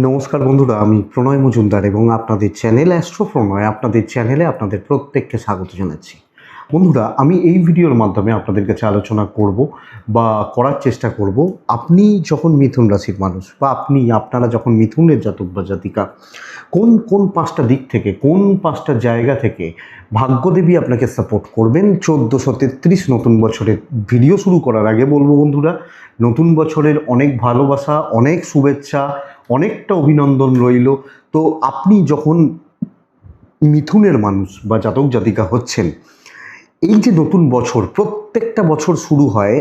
নমস্কার বন্ধুরা, আমি প্রণয় মজুমদার এবং আপনাদের চ্যানেল অ্যাস্ট্রো প্রণয় আপনাদের চ্যানেলে আপনাদের প্রত্যেককে স্বাগত জানাচ্ছি। বন্ধুরা, আমি এই ভিডিওর মাধ্যমে আপনাদের কাছে আলোচনা করব বা করার চেষ্টা করব, আপনি যখন মিথুন রাশির মানুষ বা আপনারা যখন মিথুনের জাতক বা জাতিকা, কোন কোন পাঁচটা দিক থেকে, কোন পাঁচটা জায়গা থেকে ভাগ্যদেবী আপনাকে সাপোর্ট করবেন 1433 নতুন বছরের ভিডিও শুরু করার আগে বলবো বন্ধুরা, নতুন বছরের অনেক ভালোবাসা, অনেক শুভেচ্ছা, অনেকটা অভিনন্দন রইল। তো আপনি যখন মিথুনের মানুষ বা জাতক জাতিকা হচ্ছেন, এই যে নতুন বছর, প্রত্যেকটা বছর শুরু হয়,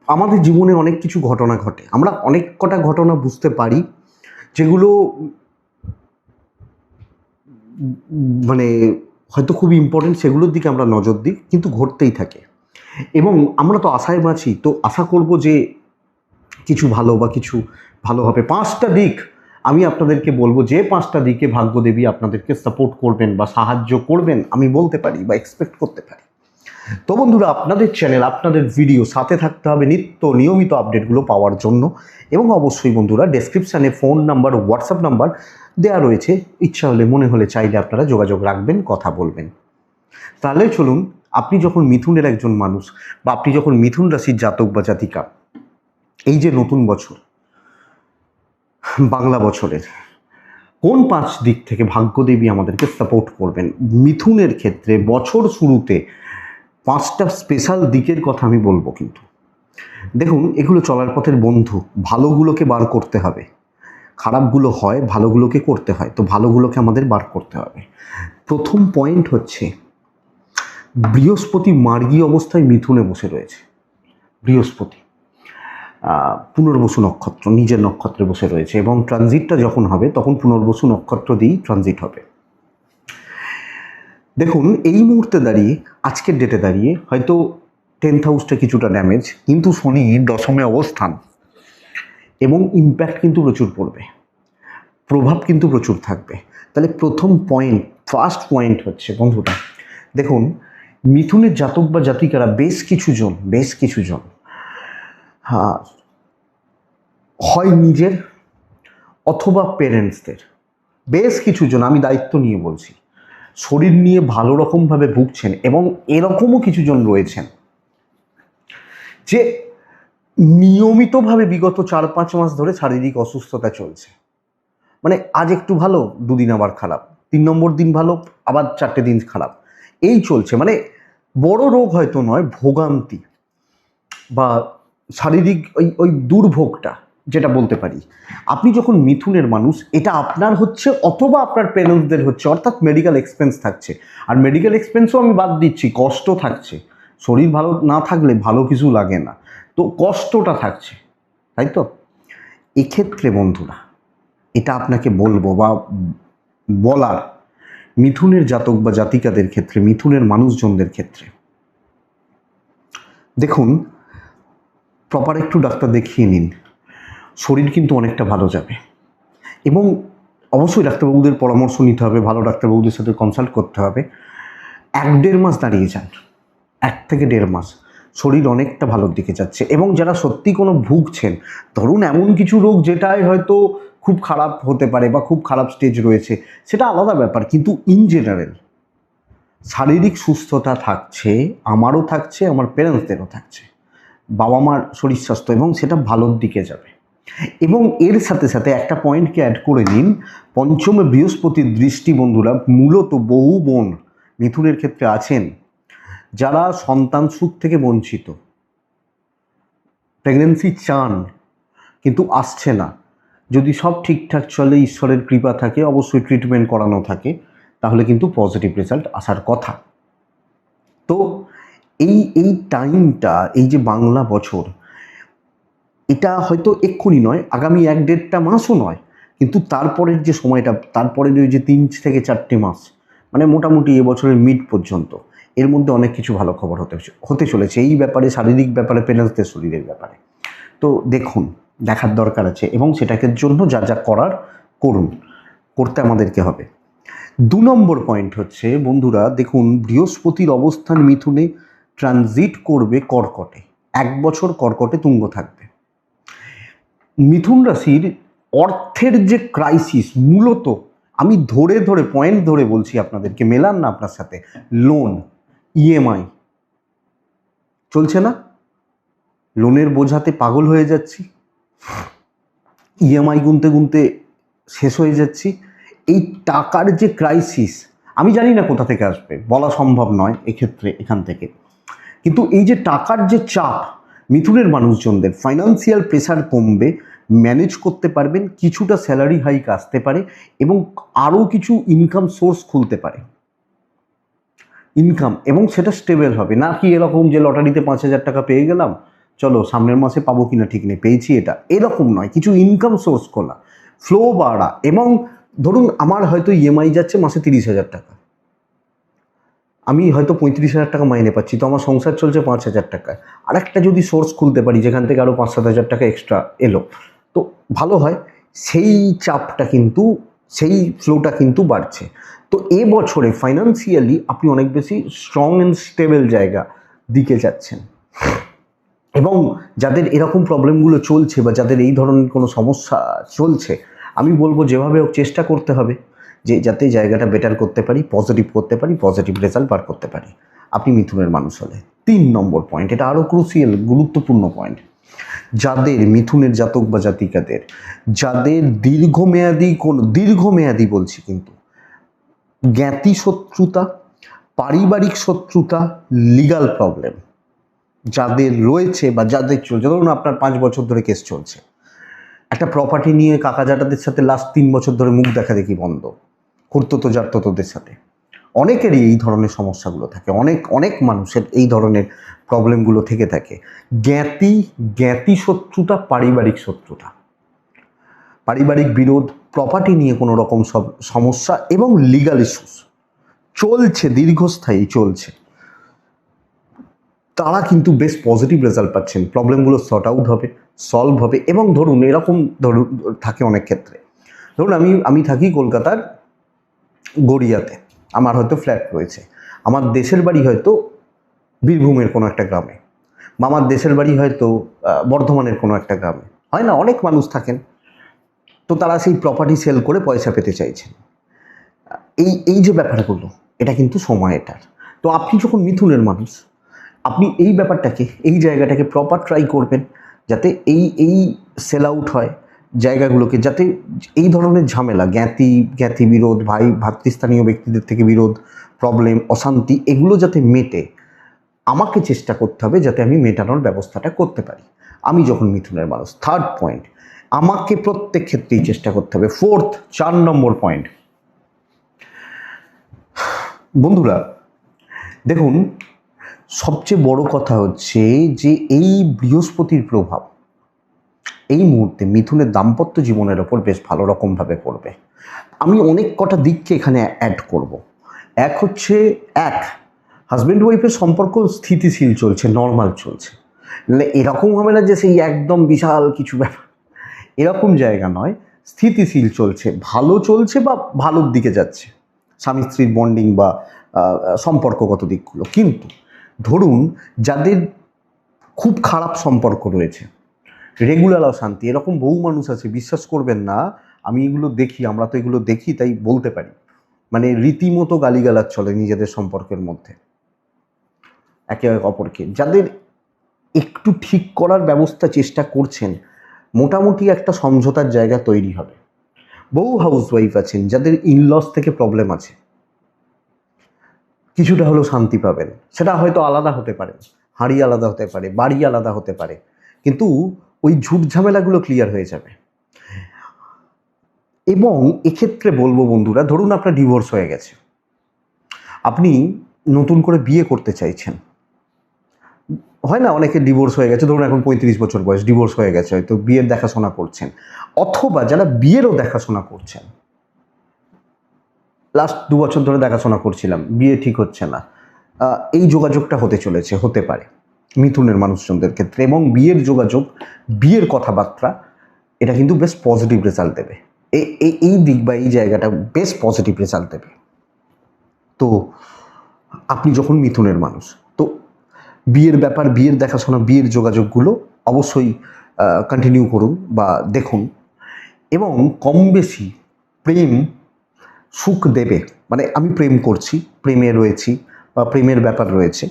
আমাদের জীবনে অনেক কিছু ঘটনা ঘটে, আমরা অনেক কটা ঘটনা বুঝতে পারি যেগুলো মানে হয়তো খুবই ইম্পর্টেন্ট, সেগুলোর দিকে আমরা নজর দিই, কিন্তু ঘটতেই থাকে। এবং আমরা তো আশায় বাঁচি, তো আশা করব যে কিছু ভালো বা কিছু ভালো হবে। পাঁচটা দিক আমি আপনাদেরকে বলবো, যে পাঁচটা দিকে ভাগ্যদেবী আপনাদেরকে সাপোর্ট করবেন বা সাহায্য করবেন, আমি বলতে পারি বা এক্সপেক্ট করতে পারি। তো বন্ধুরা, আপনাদের চ্যানেল, আপনাদের ভিডিও সাথে থাকতে হবে নিয়মিত আপডেটগুলো পাওয়ার জন্য। এবং অবশ্যই বন্ধুরা, ডেসক্রিপশানে ফোন নাম্বার, হোয়াটসঅ্যাপ নাম্বার দেওয়া রয়েছে, ইচ্ছা হলে, মনে হলে, চাইলে আপনারা যোগাযোগ রাখবেন, কথা বলবেন। তাহলে চলুন, আপনি যখন মিথুনের একজন মানুষ বা আপনি যখন মিথুন রাশির জাতক বা জাতিকা, এই যে নতুন বছর, বাংলা বছরের কোন পাঁচ দিক থেকে ভাগ্যদেবী আমাদেরকে সাপোর্ট করবেন মিথুনের ক্ষেত্রে, বছর শুরুতে পাঁচটা স্পেশাল দিকের কথা আমি বলবো। কিন্তু দেখুন, এগুলো চলার পথের বন্ধু, ভালোগুলোকে বার করতে হবে। খারাপগুলো হয়, ভালোগুলোকে করতে হয়, তো ভালোগুলোকে আমাদের বার করতে হবে। প্রথম পয়েন্ট হচ্ছে, বৃহস্পতি মার্গী অবস্থায় মিথুনে বসে রয়েছে। বৃহস্পতি পুনর্বসু নক্ষত্র, নিজের নক্ষত্রে বসে রয়েছে, এবং ট্রানজিটটা যখন হবে তখন পুনর্বসু নক্ষত্র দিয়েই ট্রানজিট হবে। দেখুন, এই মুহূর্তে দাঁড়িয়ে, আজকের ডেটে দাঁড়িয়ে হয়তো 10th হাউসটা কিছুটা ড্যামেজ, কিন্তু শনি দশমে অবস্থান এবং ইম্প্যাক্ট কিন্তু প্রচুর পড়বে, প্রভাব কিন্তু প্রচুর থাকবে। তাহলে ফার্স্ট পয়েন্ট হচ্ছে বন্ধুরা, দেখুন, মিথুনের জাতক বা জাতিকারা বেশ কিছু জন হয় নিজের অথবা পেরেন্টসদের, বেশ কিছু জন, আমি দায়িত্ব নিয়ে বলছি, শরীর নিয়ে ভালো রকমভাবে ভুগছেন। এবং এরকমও কিছু জন রয়েছেন যে নিয়মিতভাবে বিগত 4-5 মাস ধরে শারীরিক অসুস্থতা চলছে। মানে আজ একটু ভালো, দুদিন আবার খারাপ, 3 নম্বর দিন ভালো, আবার 4টে দিন খারাপ, এই চলছে। মানে বড় রোগ হয়তো নয়, ভোগান্তি বা শারীরিক ওই দুর্ভোগটা, যেটা বলতে পারি। আপনি যখন মিথুনের মানুষ, এটা আপনার হচ্ছে অথবা আপনার পেরেন্টসদের হচ্ছে, অর্থাৎ মেডিকেল এক্সপেন্স থাকছে। আর মেডিকেল এক্সপেন্সও আমি বাদ দিচ্ছি, কষ্ট থাকছে। শরীর ভালো না থাকলে ভালো কিছু লাগে না, তো কষ্টটা থাকছে, তাই তো? এক্ষেত্রে বন্ধুরা, এটা আপনাকে বলবো বা বলার, মিথুনের জাতক বা জাতিকাদের ক্ষেত্রে, মিথুনের মানুষজনদের ক্ষেত্রে, দেখুন, প্রপার একটু ডাক্তার দেখিয়ে নিন, শরীর কিন্তু অনেকটা ভালো যাবে। এবং অবশ্যই ডাক্তারবাবুদের পরামর্শ নিতে হবে, ভালো ডাক্তারবাবুদের সাথে কনসাল্ট করতে হবে। 1-1.5 মাস দাঁড়িয়ে যান, 1 থেকে 1.5 মাস শরীর অনেকটা ভালোর দিকে যাচ্ছে। এবং যারা সত্যি কোনো ভুগছেন, ধরুন এমন কিছু রোগ যেটাই হয়তো খুব খারাপ হতে পারে বা খুব খারাপ স্টেজ রয়েছে, সেটা আলাদা ব্যাপার, কিন্তু ইন জেনারেল শারীরিক সুস্থতা থাকছে, আমারও থাকছে, আমার পেরেন্টসদেরও থাকছে, বাবা মার শরীর স্বাস্থ্য, এবং সেটা ভালোর দিকে যাবে। এবং এর সাথে সাথে একটা পয়েন্টকে অ্যাড করে নিন, পঞ্চমে বৃহস্পতির দৃষ্টি বন্ধুরা, মূলত বহু বোন মিথুনের ক্ষেত্রে আছেন যারা সন্তান সুখ থেকে বঞ্চিত, প্রেগনেন্সি চান কিন্তু আসছে না। যদি সব ঠিকঠাক চলে, ঈশ্বরের কৃপা থাকে, অবশ্যই ট্রিটমেন্ট করানো থাকে, তাহলে কিন্তু পজিটিভ রেজাল্ট আসার কথা। তো এই টাইমটা, এই যে বাংলা বছর, এটা হয়তো এক্ষুনি নয়, আগামী 1-1.5 মাসও নয়, কিন্তু তারপরের যে সময়টা, তারপরের ওই যে 3 থেকে 4টে মাস, মানে মোটামুটি এবছরের মিড পর্যন্ত, এর মধ্যে অনেক কিছু ভালো খবর হতে চলেছে এই ব্যাপারে, শারীরিক ব্যাপারে, পেরেন্টসদের শরীরের ব্যাপারে। তো দেখুন, দেখার দরকার আছে, এবং সেটাকে জন্য যা যা করার করুন, করতে আমাদেরকে হবে। 2 নম্বর পয়েন্ট হচ্ছে বন্ধুরা, দেখুন, বৃহস্পতির অবস্থান মিথুনে, ট্রানজিট করবে কর্কটে, 1 বছর কর্কটে তুঙ্গ থাকবে। মিথুন রাশির অর্থের যে ক্রাইসিস, মূলত আমি ধরে ধরে পয়েন্ট ধরে বলছি আপনাদেরকে, মেলান না আপনার সাথে, লোন, ইএমআই চলছে না, লোনের বোঝাতে পাগল হয়ে যাচ্ছি, ইএমআই গুনতে গুনতে শেষ হয়ে যাচ্ছি। এই টাকার যে ক্রাইসিস, আমি জানি না কোথা থেকে আসবে, বলা সম্ভব নয় এক্ষেত্রে এখান থেকে, কিন্তু এই যে টাকার যে চাপ, মিথুনের মানুষজনদের ফাইন্যান্সিয়াল প্রেসার কমবে, ম্যানেজ করতে পারবেন, কিছুটা স্যালারি হাইক আসতে পারে এবং আরও কিছু ইনকাম সোর্স খুলতে পারে, ইনকাম, এবং সেটা স্টেবল হবে না। কি এরকম যে লটারিতে 5,000 টাকা পেয়ে গেলাম, চলো সামনের মাসে পাবো কিনা ঠিক নেই, পেয়েছি, এটা এরকম নয়। কিছু ইনকাম সোর্স খোলা, ফ্লো বাড়া, এবং ধরুন আমার হয়তো ইএমআই যাচ্ছে মাসে 30,000 টাকা, আমি হয়তো 35,000 টাকা মাইনে পাচ্ছি, তো আমার সংসার চলছে 5,000 টাকায়। আর একটা যদি সোর্স খুলতে পারি যেখান থেকে আরও 5-7 হাজার টাকা এক্সট্রা এলো, তো ভালো হয়। সেই চাপটা কিন্তু, সেই ফ্লোটা কিন্তু বাড়ছে। তো এবছরে ফাইন্যান্সিয়ালি আপনি অনেক বেশি স্ট্রং অ্যান্ড স্টেবল জায়গা দিকে যাচ্ছেন। এবং যাদের এরকম প্রবলেমগুলো চলছে বা যাদের এই ধরনের কোনো সমস্যা চলছে, আমি বলবো যেভাবে হোক চেষ্টা করতে হবে যে যাতে জায়গাটা বেটার করতে পারি, পজিটিভ করতে পারি, পজিটিভ রেজাল্ট বার করতে পারি, আপনি মিথুনের মানুষ হলে। 3 নম্বর পয়েন্ট, এটা আরও ক্রুশিয়াল, গুরুত্বপূর্ণ পয়েন্ট, যাদের মিথুনের জাতক বা জাতিকাদের, যাদের দীর্ঘমেয়াদী বলছি কিন্তু, জ্ঞাতি শত্রুতা, পারিবারিক শত্রুতা, লিগাল প্রবলেম যাদের রয়েছে বা যাদের চলছে, ধরুন আপনার 5 বছর ধরে কেস চলছে, একটা প্রপার্টি নিয়ে কাকা জাটাদের সাথে লাস্ট 3 বছর ধরে মুখ দেখা দেখি বন্ধ, খুঁড়তো জাততোদের সাথে, অনেকেরই এই ধরনের সমস্যাগুলো থাকে, অনেক মানুষের এই ধরনের প্রবলেমগুলো থেকে থাকে। জ্ঞাতি শত্রুতা, পারিবারিক শত্রুতা, পারিবারিক বিরোধ, প্রপার্টি নিয়ে কোনো রকম সব সমস্যা এবং লিগাল ইস্যুস চলছে, দীর্ঘস্থায়ী চলছে, তারা কিন্তু বেশ পজিটিভ রেজাল্ট পাচ্ছেন, প্রবলেমগুলো সর্ট আউট হবে, সলভ হবে। এবং ধরুন এরকম থাকে অনেক ক্ষেত্রে, ধরুন আমি থাকি কলকাতার গড়িয়াতে, আমার হয়তো ফ্ল্যাট রয়েছে, আমার দেশের বাড়ি হয়তো বীরভূমের কোনো একটা গ্রামে, বা আমার দেশের বাড়ি হয়তো বর্ধমানের কোনো একটা গ্রামে, হয় না, অনেক মানুষ থাকেন, তো তারা সেই প্রপার্টি সেল করে পয়সা পেতে চাইছেন। এই যে ব্যাপারগুলো, এটা কিন্তু সময় এটার। তো আপনি যখন মিথুনের মানুষ, আপনি এই ব্যাপারটাকে, এই জায়গাটাকে প্রপার ট্রাই করবেন যাতে এই সেল আউট হয় জায়গাগুলোকে, যাতে এই ধরনের ঝামেলা, জ্ঞাতি বিরোধ, ভাতৃস্থানীয় ব্যক্তিদের থেকে বিরোধ, প্রবলেম, অশান্তি, এগুলো যাতে মেটে, আমাকে চেষ্টা করতে হবে যাতে আমি মেটানোর ব্যবস্থাটা করতে পারি আমি যখন মিথুনের মানুষ। 3rd পয়েন্ট, আমাকে প্রত্যেক ক্ষেত্রেই চেষ্টা করতে হবে। 4 নম্বর পয়েন্ট, বন্ধুরা দেখুন, সবচেয়ে বড় কথা হচ্ছে যে এই বৃহস্পতির প্রভাব এই মুহূর্তে মিথুনের দাম্পত্য জীবনের ওপর বেশ ভালো রকমভাবে পড়বে। আমি অনেক কটা দিককে এখানে অ্যাড করব। এক হচ্ছে, হাজব্যান্ড ওয়াইফের সম্পর্ক স্থিতিশীল চলছে, নর্মাল চলছে, মানে এরকম হবে না যে সেই একদম বিশাল কিছু ব্যাপার, এরকম জায়গা নয়, স্থিতিশীল চলছে, ভালো চলছে বা ভালোর দিকে যাচ্ছে স্বামী স্ত্রীর বন্ডিং বা সম্পর্কগত দিকগুলো। কিন্তু ধরুন যাদের খুব খারাপ সম্পর্ক রয়েছে, রেগুলার অশান্তি, এরকম বহু মানুষ আছে, বিশ্বাস করবেন না, আমি এগুলো দেখি, আমরা তো এগুলো দেখি তাই বলতে পারি, মানে রীতিমতো গালিগালাজ চলে নিজেদের সম্পর্কের মধ্যে একে অপরকে। যাদের একটু ঠিক করার ব্যবস্থা চেষ্টা করছেন, মোটামুটি একটা সমঝোতার জায়গা তৈরি হবে। বহু হাউসওয়াইফ আছেন যাদের ইনলস থেকে প্রবলেম আছে, কিছুটা হলেও শান্তি পাবেন, সেটা হয়তো আলাদা হতে পারে, হাঁড়ি আলাদা হতে পারে, বাড়ি আলাদা হতে পারে, কিন্তু ওই ঝুট ঝামেলাগুলো ক্লিয়ার হয়ে যাবে। এবং এক্ষেত্রে বলবো বন্ধুরা, ধরুন আপনার ডিভোর্স হয়ে গেছে, আপনি নতুন করে বিয়ে করতে চাইছেন, হয় না অনেকে ডিভোর্স হয়ে গেছে, ধরুন এখন 35 বছর বয়স, ডিভোর্স হয়ে গেছে, হয়তো বিয়ের দেখাশোনা করছেন, অথবা যারা বিয়েরও দেখাশোনা করছেন, লাস্ট 2 বছর ধরে দেখাশোনা করছিলাম, বিয়ে ঠিক হচ্ছে না, এই যোগাযোগটা হতে পারে মিথুনের মানুষজনদের ক্ষেত্রে। এবং বিয়ের যোগাযোগ, বিয়ের কথাবার্তা, এটা কিন্তু বেশ পজিটিভ রেজাল্ট দেবে, এই দিক বা এই জায়গাটা বেশ পজিটিভ রেজাল্ট দেবে। তো আপনি যখন মিথুনের মানুষ, তো বিয়ের ব্যাপার, বিয়ের দেখাশোনা, বিয়ের যোগাযোগগুলো অবশ্যই কন্টিনিউ করুন বা দেখুন। এবং কম বেশি প্রেম সুখ দেবে। মানে আমি প্রেম করছি, প্রেমে রয়েছি বা প্রেমের ব্যাপার রয়েছে,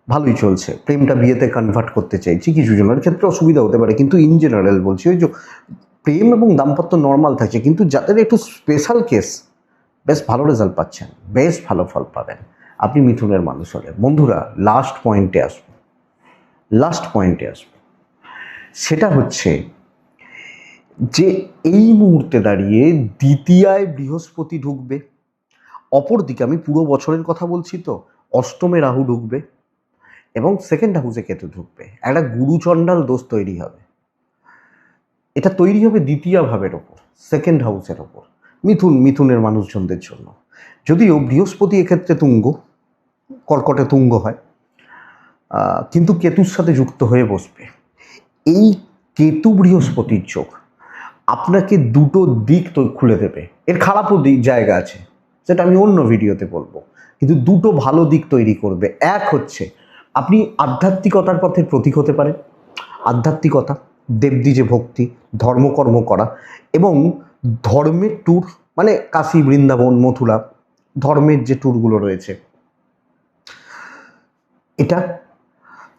ভালোই চলছে, প্রেমটা বিয়েতে কনভার্ট করতে চাইছি, কিছু জনের ক্ষেত্রে অসুবিধা হতে পারে, কিন্তু ইন জেনারেল বলছি, ওই যে প্রেম এবং দাম্পত্য নর্মাল থাকছে, কিন্তু যাদের একটু স্পেশাল কেস বেশ ভালো রেজাল্ট পাচ্ছেন, বেশ ভালো ফল পাবেন আপনি মিথুনের মানুষ হলে। বন্ধুরা, লাস্ট পয়েন্টে আসবো, সেটা হচ্ছে যে এই মুহূর্তে দাঁড়িয়ে দ্বিতীয়ায় বৃহস্পতি ঢুকবে, অপরদিকে আমি পুরো বছরের কথা বলছি তো, অষ্টমে রাহু ঢুকবে এবং সেকেন্ড হাউসে কেতু ঢুকবে। একটা গুরুচণ্ডাল দোষ তৈরি হবে। এটা তৈরি হবে দ্বিতীয় ভাবের ওপর, সেকেন্ড হাউসের ওপর, মিথুনের মানুষজনদের জন্য। যদিও বৃহস্পতি এক্ষেত্রে তুঙ্গ, কর্কটে তুঙ্গ হয়, কিন্তু কেতুর সাথে যুক্ত হয়ে বসবে। এই কেতু বৃহস্পতির যোগ আপনাকে দুটো দিক তো খুলে দেবে। এর খারাপও জায়গা আছে, সেটা আমি অন্য ভিডিওতে বলবো, কিন্তু দুটো ভালো দিক তৈরি করবে। এক হচ্ছে আপনি আধ্যাত্মিকতার পথের প্রতীক হতে পারেন। আধ্যাত্মিকতা, দেবদ্বীজে ভক্তি, ধর্মকর্ম করা এবং ধর্মের ট্যুর, মানে কাশী, বৃন্দাবন, মথুরা, ধর্মের যে ট্যুরগুলো রয়েছে, এটা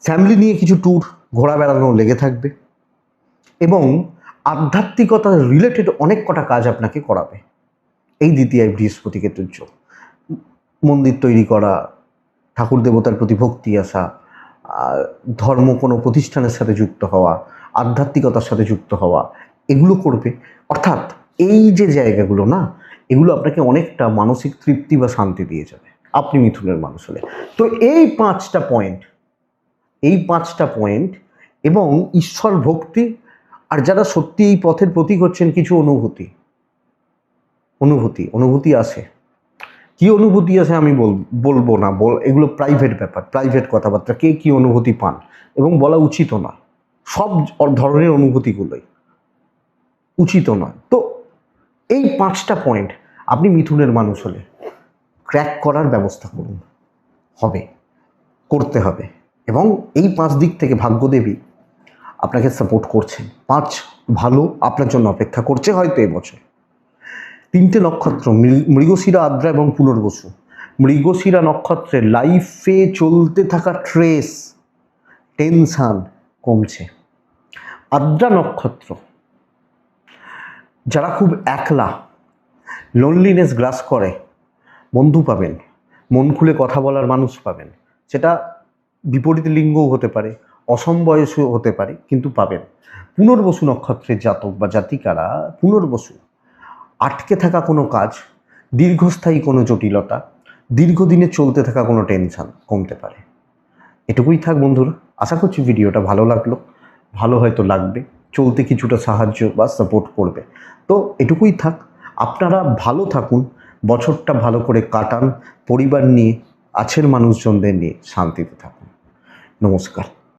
ফ্যামিলি নিয়ে কিছু ট্যুর, ঘোরা বেড়ানো লেগে থাকবে এবং আধ্যাত্মিকতা রিলেটেড অনেক কটা কাজ আপনাকে করাবে এই দ্বিতীয় বৃহস্পতি কেতুর যোগ। মন্দির তৈরি করা, ঠাকুর দেবতার প্রতি ভক্তি আসা, ধর্ম কোনো প্রতিষ্ঠানের সাথে যুক্ত হওয়া, আধ্যাত্মিকতার সাথে যুক্ত হওয়া, এগুলো করবে। অর্থাৎ এই যে জায়গাগুলো না, এগুলো আপনাকে অনেকটা মানসিক তৃপ্তি বা শান্তি দিয়ে যাবে আপনি মিথুনের মানুষ হলে। তো এই পাঁচটা পয়েন্ট এবং ঈশ্বর ভক্তি, আর যারা সত্যি এই পথের প্রতীক হচ্ছেন, কিছু অনুভূতি আসে। কি অনুভূতি আছে আমি বলবো না, এগুলো প্রাইভেট ব্যাপার, প্রাইভেট কথাবার্তা, কে কি অনুভূতি পান এবং বলা উচিত নয়। সব ধরনের অনুভূতিগুলোই উচিত নয়। তো এই পাঁচটা পয়েন্ট আপনি মিথুনের মানুষ হলে ক্র্যাক করার ব্যবস্থা করতে হবে এবং এই পাঁচ দিক থেকে ভাগ্যদেবী আপনাকে সাপোর্ট করছেন। পাঁচ ভালো আপনার জন্য অপেক্ষা করছে হয়তো এবছর। তিনটে নক্ষত্র, মৃগশিরা, আদ্রা এবং পুনর্বসু। মৃগশিরা নক্ষত্রে লাইফে চলতে থাকা ট্রেস, টেনশন কমছে। আদ্রা নক্ষত্র, যারা খুব একলা, লোনলিনেস গ্রাস করে, বন্ধু পাবেন, মন খুলে কথা বলার মানুষ পাবেন। সেটা বিপরীত লিঙ্গও হতে পারে, অসমবয়সও হতে পারে, কিন্তু পাবেন। পুনর্বসু নক্ষত্রের জাতক বা জাতিকারা, পুনর্বসু, আটকে থাকা কোনো কাজ, দীর্ঘস্থায়ী কোনো জটিলতা, দীর্ঘদিনে চলতে থাকা কোনো টেনশন কমতে পারে। এটুকুই থাক বন্ধুরা। আশা করছি ভিডিওটা ভালো লাগলো, ভালো হয়তো লাগবে, চলতে কিছুটা সাহায্য বা সাপোর্ট করবে। তো এটুকুই থাক। আপনারা ভালো থাকুন, বছরটা ভালো করে কাটান, পরিবার নিয়ে, আছের মানুষজনদের নিয়ে শান্তিতে থাকুন। নমস্কার।